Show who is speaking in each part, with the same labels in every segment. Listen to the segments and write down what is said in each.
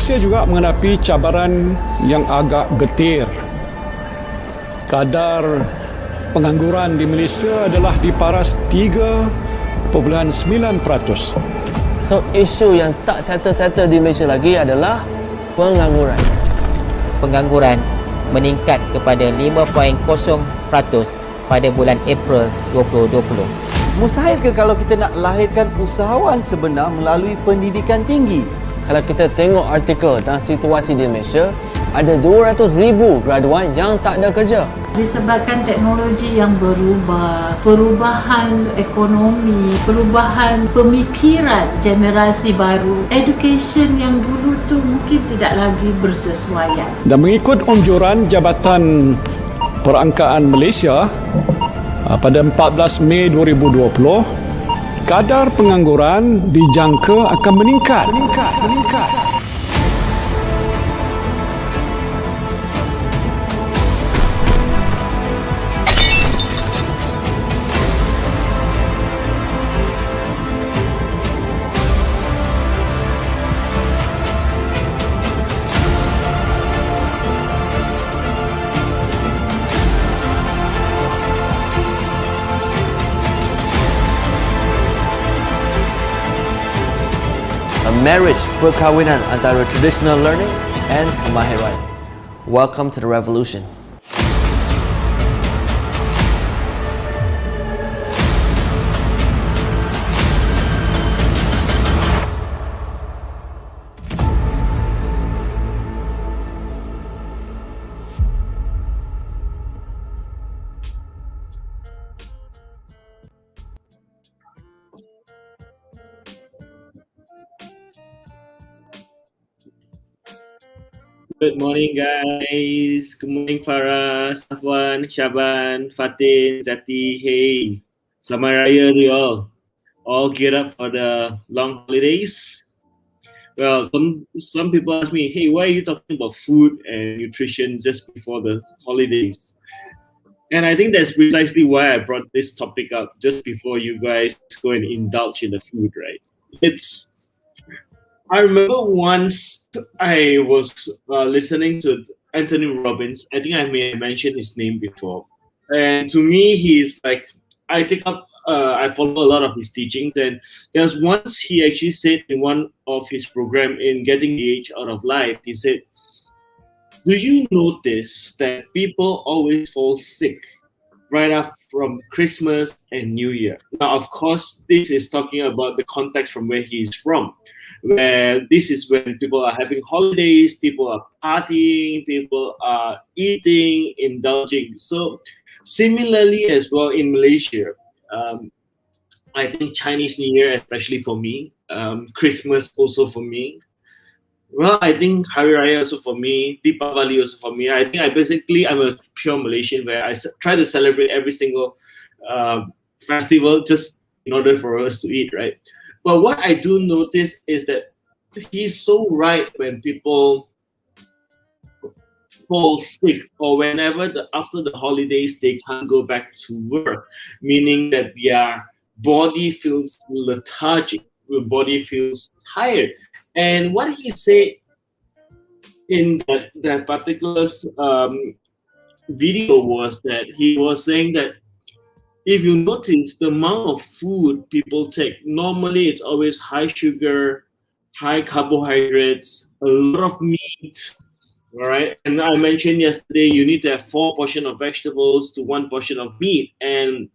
Speaker 1: Malaysia juga menghadapi cabaran yang agak getir. Kadar pengangguran di Malaysia adalah di paras 3.9%.
Speaker 2: So, isu yang tak settle-settle di Malaysia lagi adalah pengangguran.
Speaker 3: Pengangguran meningkat kepada 5.0% pada bulan April 2020.
Speaker 4: Mustahil ke kalau kita nak lahirkan usahawan sebenar melalui pendidikan tinggi?
Speaker 2: Kalau kita tengok artikel tentang situasi di Malaysia, ada 200,000 graduan yang tak ada kerja.
Speaker 5: Disebabkan teknologi yang berubah, perubahan ekonomi, perubahan pemikiran generasi baru, education yang dulu tu mungkin tidak lagi bersesuaian.
Speaker 1: Dan mengikut anjuran Jabatan Perangkaan Malaysia pada 14 Mei 2020, kadar pengangguran dijangka akan meningkat.
Speaker 2: Marriage, perkahwinan antara traditional learning and kemahiran. Welcome to the revolution.
Speaker 6: Good morning, guys. Good morning, Farah, Safwan, Shaban, Fatin, Zati. Hey, Selamat Raya to you all. All geared up for the long holidays. Well, some people ask me, hey, why are you talking about food and nutrition just before the holidays? And I think that's precisely why I brought this topic up just before you guys go and indulge in the food, right? I remember once I was listening to Anthony Robbins. I think I may have mentioned his name before. And to me, he's like, I follow a lot of his teachings. And there's once he actually said in one of his program in Getting the Age Out of Life, he said, do you notice that people always fall sick right up from Christmas and New Year? Now, of course, this is talking about the context from where he is from, where this is when people are having holidays, people are partying, people are eating, indulging. So similarly as well in Malaysia, I think Chinese New Year, especially for me, Christmas also for me. Well, I think Hari Raya also for me, Deepavali also for me. I think I'm a pure Malaysian where I try to celebrate every single festival just in order for us to eat, right? But what I do notice is that he's so right when people fall sick or whenever after the holidays they can't go back to work, meaning that their body feels lethargic, the body feels tired. And what he said in that particular video was that he was saying that if you notice the amount of food people take, normally it's always high sugar, high carbohydrates, a lot of meat, all right? And I mentioned yesterday, you need to have 4 portions of vegetables to 1 portion of meat. And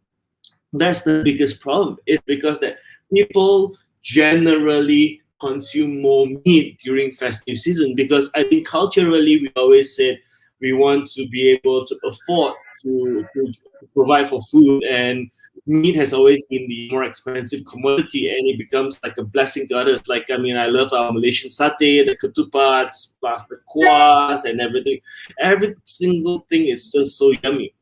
Speaker 6: that's the biggest problem. It's because that people generally consume more meat during festive season, because I think culturally we always said we want to be able to afford to provide for food, and meat has always been the more expensive commodity, and it becomes like a blessing to others. Like, I mean, I love our Malaysian satay, the ketupats, plus the kuahs and everything. Every single thing is just so yummy.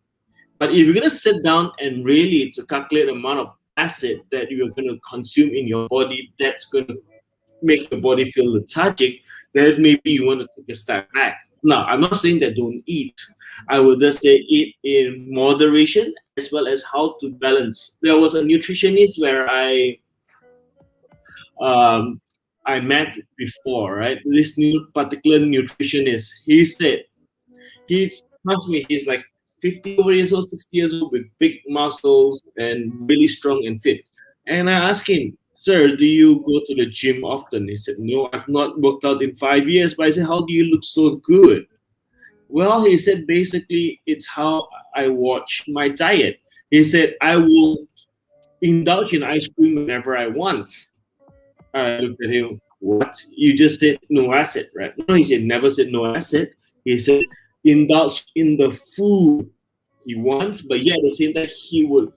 Speaker 6: But if you're going to sit down and really to calculate the amount of acid that you're going to consume in your body, that's going to make your body feel lethargic, then maybe you want to take a step back. Now, I'm not saying that don't eat. I would just say eat in moderation as well as how to balance. There was a nutritionist where I I met before, right? This new particular nutritionist, he said, trust me, he's like 50 over years old, 60 years old with big muscles and really strong and fit. And I asked him, sir, do you go to the gym often? He said, no, I've not worked out in 5 years. But I said, how do you look so good? Well, he said, basically, it's how I watch my diet. He said, I will indulge in ice cream whenever I want. I looked at him, what? You just said no acid, right? No, he said, never said no acid. He said, indulge in the food he wants, but yet at the same time, he would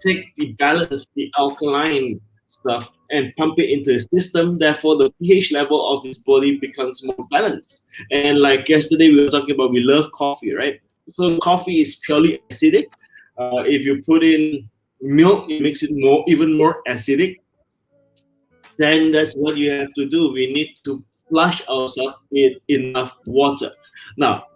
Speaker 6: take the balance, the alkaline stuff, and pump it into his system. Therefore, the pH level of his body becomes more balanced. And like yesterday, we were talking about, we love coffee, right? So coffee is purely acidic. If you put in milk, it makes it even more acidic. Then that's what you have to do. We need to flush ourselves with enough water. Now,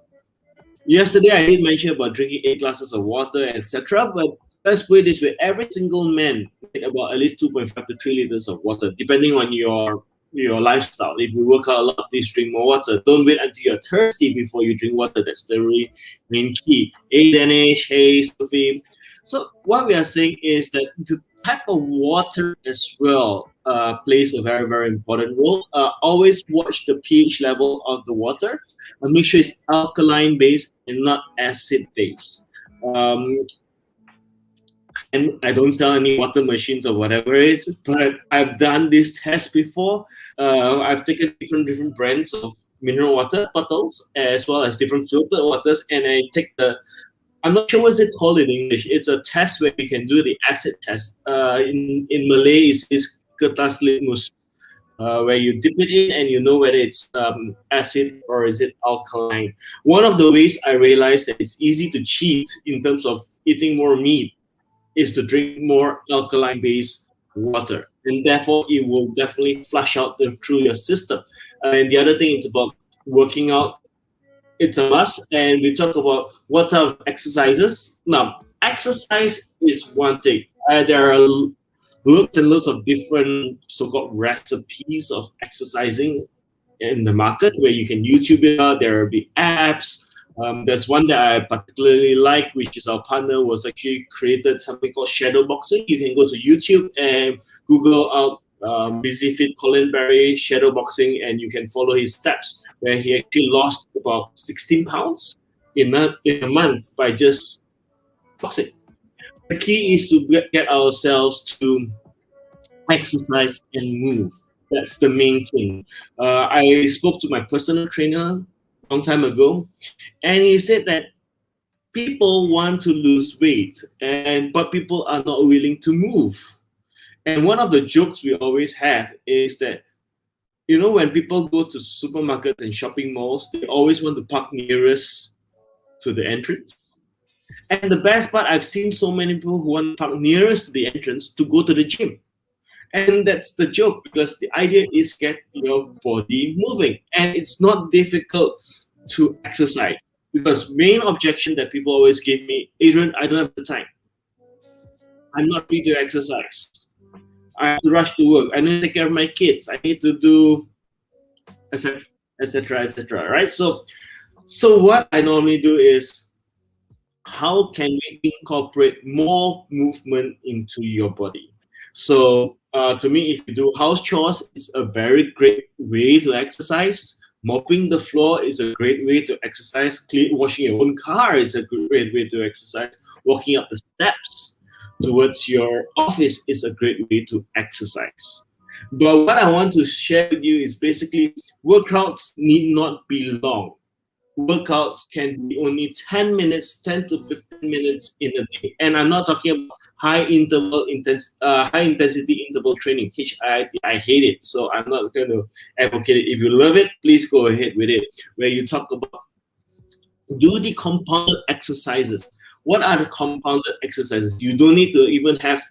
Speaker 6: yesterday I did mention about drinking 8 glasses of water, etc. But let's put it this way: every single man needs about at least 2.5 to 3 liters of water, depending on your lifestyle. If you work out a lot, please drink more water. Don't wait until you're thirsty before you drink water. That's the really main key. Danish, hey, Sophie. So what we are saying is that the type of water as well plays a very, very important role. Always watch the pH level of the water and make sure it's alkaline based and not acid based. And I don't sell any water machines or whatever it is, but I've done this test before. I've taken different brands of mineral water bottles as well as different filtered waters, and I take I'm not sure what's it called in English. It's a test where you can do the acid test. In Malay, it's kertas litmus, where you dip it in and you know whether it's acid or is it alkaline. One of the ways I realized that it's easy to cheat in terms of eating more meat is to drink more alkaline-based water, and therefore it will definitely flush out through your system. And the other thing is about working out. It's a must, and we talk about what type of exercises. Now, exercise is one thing. There are lots and lots of different so-called recipes of exercising in the market where you can YouTube it out. There will be apps. There's one that I particularly like, which is our partner was actually created something called shadow boxing. You can go to YouTube and Google out Busy Fit Colin Berry shadow boxing, and you can follow his steps where he actually lost about 16 pounds in a month by just boxing. The key is to get ourselves to exercise and move. That's the main thing. I spoke to my personal trainer a long time ago, and he said that people want to lose weight, but people are not willing to move. And one of the jokes we always have is that, when people go to supermarkets and shopping malls, they always want to park nearest to the entrance. And the best part, I've seen so many people who want to park nearest to the entrance to go to the gym. And that's the joke, because the idea is get your body moving. And it's not difficult to exercise, because main objection that people always give me, Adrian, I don't have the time. I'm not free to exercise. I have to rush to work. I need to take care of my kids. I need to do, etc., etc. Right? So what I normally do is, how can we incorporate more movement into your body? So to me, if you do house chores, it's a very great way to exercise. Mopping the floor is a great way to exercise. Washing your own car is a great way to exercise. Walking up the steps towards your office is a great way to exercise. But what I want to share with you is basically workouts need not be long. Workouts can be only 10 to 15 minutes in a day. And I'm not talking about high intensity interval training, HIIT. I hate it, so I'm not going to advocate it. If you love it, please go ahead with it. Where you talk about do the compounded exercises. What are the compounded exercises? You don't need to even have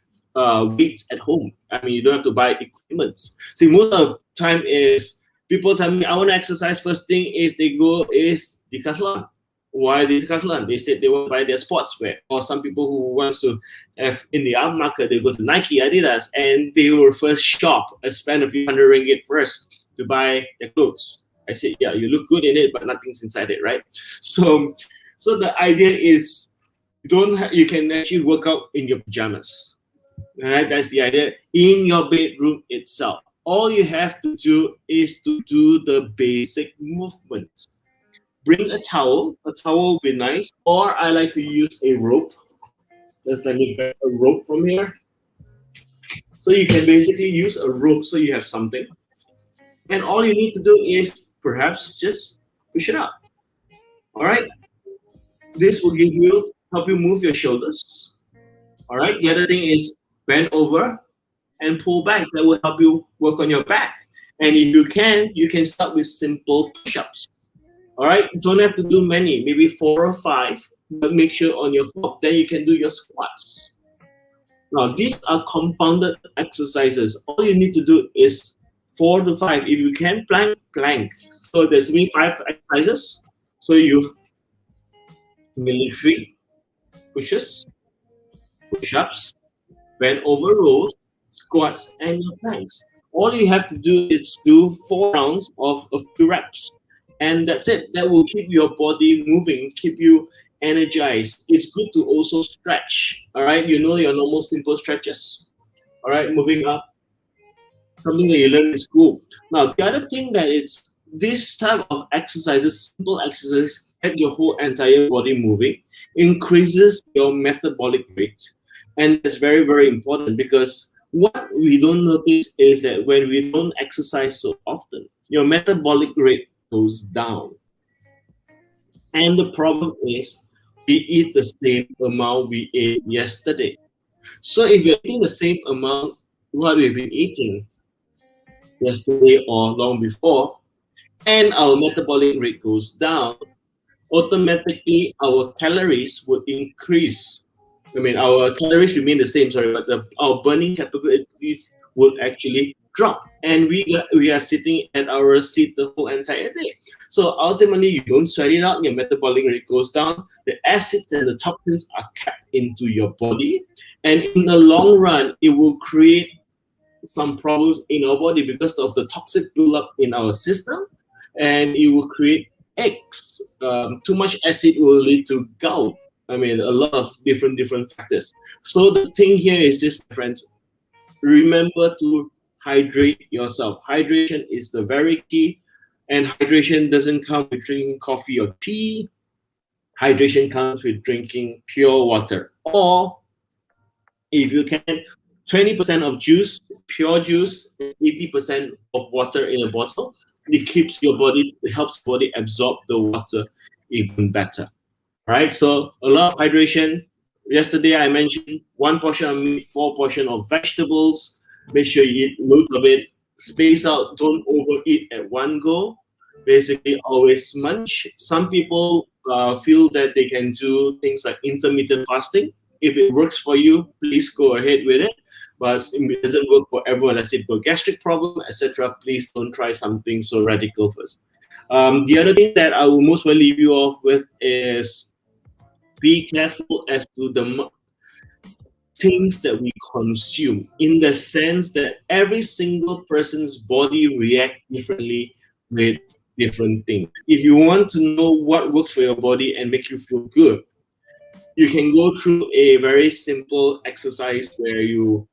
Speaker 6: weights at home. I mean, you don't have to buy equipment. See, most of the time is people tell me, I want to exercise. First thing is they go is Decathlon Why they decathlon? They said they want to buy their sportswear. Or some people who wants to have in the arm market, they go to Nike, Adidas, and they will first shop, spend a few hundred ringgit first to buy their clothes. I said, yeah, you look good in it, but nothing's inside it, right? So the idea is you can actually work out in your pajamas. All right, that's the idea. In your bedroom itself. All you have to do is to do the basic movements. Bring a towel. A towel will be nice. Or I like to use a rope. Let's let me grab a rope from here. So you can basically use a rope so you have something. And all you need to do is perhaps just push it up. All right. This will help you move your shoulders. All right. The other thing is bend over and pull back. That will help you work on your back. And if you can start with simple push-ups. All right. Don't have to do many, maybe 4 or 5, but make sure on your foot. Then you can do your squats. Now, these are compounded exercises. All you need to do is 4 to 5. If you can, plank. So there's only 5 exercises. So you military pushes, push-ups, bend over rows, squats, and your planks. All you have to do is do 4 rounds of a few reps. And that's it. That will keep your body moving, keep you energized. It's good to also stretch. All right. You know your normal simple stretches. All right. Moving up. Something that you learn in school. Now, the other thing that it's this type of exercises, simple exercises, get your whole entire body moving, increases your metabolic rate. And it's very, very important because what we don't notice is that when we don't exercise so often, your metabolic rate goes down. And the problem is we eat the same amount we ate yesterday. So if you're eating the same amount what we've been eating yesterday or long before, and our metabolic rate goes down, automatically our calories would increase. I mean, our calories remain the same, but our burning capabilities would actually drop. And we are sitting at our seat the whole entire day. So ultimately, you don't sweat it out, your metabolic rate goes down, the acids and the toxins are kept into your body. And in the long run, it will create some problems in our body because of the toxic buildup in our system, and it will create aches. Too much acid will lead to gout. I mean, a lot of different factors. So the thing here is this, my friends, remember to hydrate yourself. Hydration is the very key, and hydration doesn't come with drinking coffee or tea. Hydration comes with drinking pure water, or if you can, 20% of juice, pure juice, 80% of water in a bottle. It helps your body absorb the water even better. Right? So a lot of hydration. Yesterday I mentioned 1 portion of meat, 4 portions of vegetables. Make sure you eat loads of it. Space out, don't overeat at one go. Basically, always munch. Some people feel that they can do things like intermittent fasting. If it works for you, please go ahead with it. But it doesn't work for everyone. Let's say you've got gastric problem, etc. Please don't try something so radical first. The other thing that I will most well leave you off with is be careful as to the things that we consume, in the sense that every single person's body reacts differently with different things. If you want to know what works for your body and make you feel good, you can go through a very simple exercise where you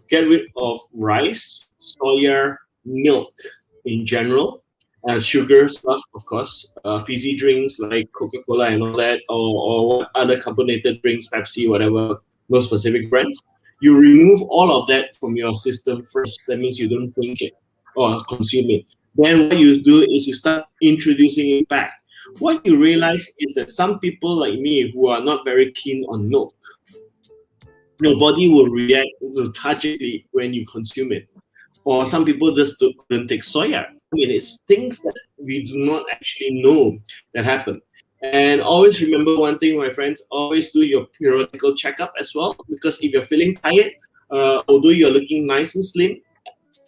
Speaker 6: get rid of rice, soya, milk in general, sugar stuff, of course, fizzy drinks like Coca-Cola and all that, or other carbonated drinks, Pepsi, whatever, no specific brands. You remove all of that from your system first. That means you don't drink it or consume it. Then what you do is you start introducing it back. What you realize is that some people like me who are not very keen on milk, your body will react lethargically when you consume it. Or some people just couldn't take soya. I mean, it's things that we do not actually know that happen. And always remember one thing, my friends, always do your periodical checkup as well, because if you're feeling tired, although you're looking nice and slim,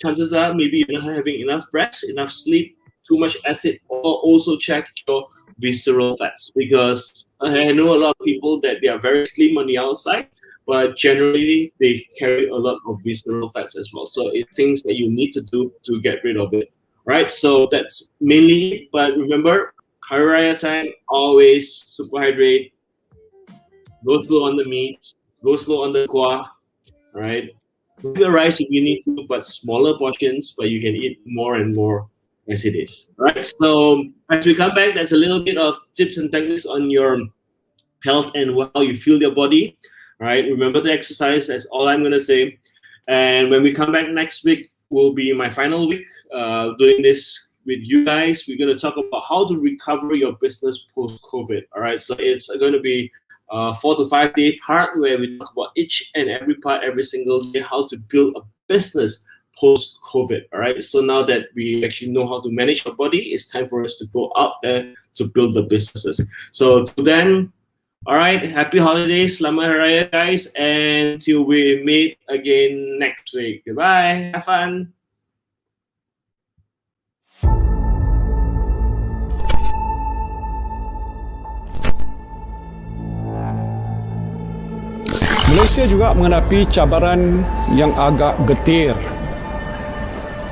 Speaker 6: chances are maybe you're not having enough rest, enough sleep, too much acid, or also check your visceral fats, because I know a lot of people that they are very slim on the outside, but generally they carry a lot of visceral fats as well. So it's things that you need to do to get rid of it, right? So that's mainly it. But remember, Hari Raya time, always super hydrate, go slow on the meat, go slow on the kuah, all right? Maybe rice if you need to, but smaller portions, but you can eat more and more as it is. All right. So as we come back, there's a little bit of tips and techniques on your health and how you feel your body. All right. Remember to exercise. That's all I'm gonna say. And when we come back next week, will be my final week doing this with you guys. We're gonna talk about how to recover your business post-COVID. All right. So it's going to be 4 to 5 day part where we talk about each and every part every single day, how to build a business post-COVID. All right. So now that we actually know how to manage our body, it's time for us to go out there to build the businesses. So till then, all right. Happy holidays, Selamat Hari Raya, guys, and till we meet again next week. Goodbye. Have fun.
Speaker 1: Malaysia juga menghadapi cabaran yang agak getir.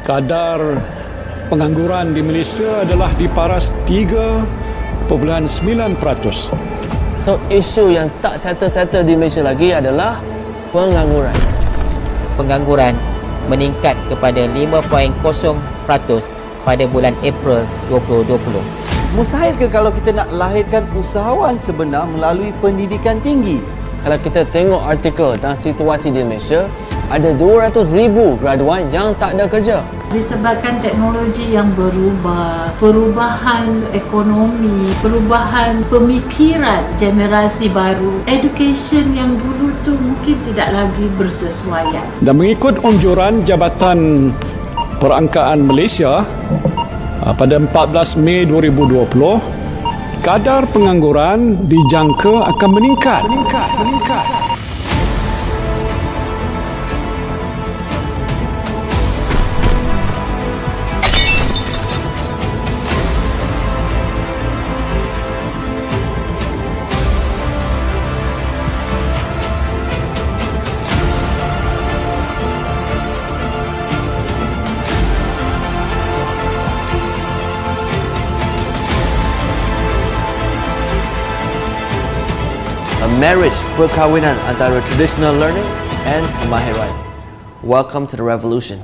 Speaker 1: Kadar pengangguran di Malaysia adalah di paras 3.9%.
Speaker 2: So, isu yang tak settle-settle di Malaysia lagi adalah pengangguran.
Speaker 3: Pengangguran meningkat kepada 5.0% pada bulan April 2020.
Speaker 4: Mustahil ke kalau kita nak lahirkan usahawan sebenar melalui pendidikan tinggi?
Speaker 2: Kalau kita tengok artikel tentang situasi di Malaysia, ada 200,000 graduan yang tak ada kerja.
Speaker 5: Disebabkan teknologi yang berubah, perubahan ekonomi, perubahan pemikiran generasi baru, education yang dulu tu mungkin tidak lagi bersesuaian.
Speaker 1: Dan mengikut anjuran Jabatan Perangkaan Malaysia pada 14 Mei 2020, kadar pengangguran dijangka akan meningkat.
Speaker 2: Marriage, perkahwinan antara traditional learning and kemahiran. Welcome to the revolution.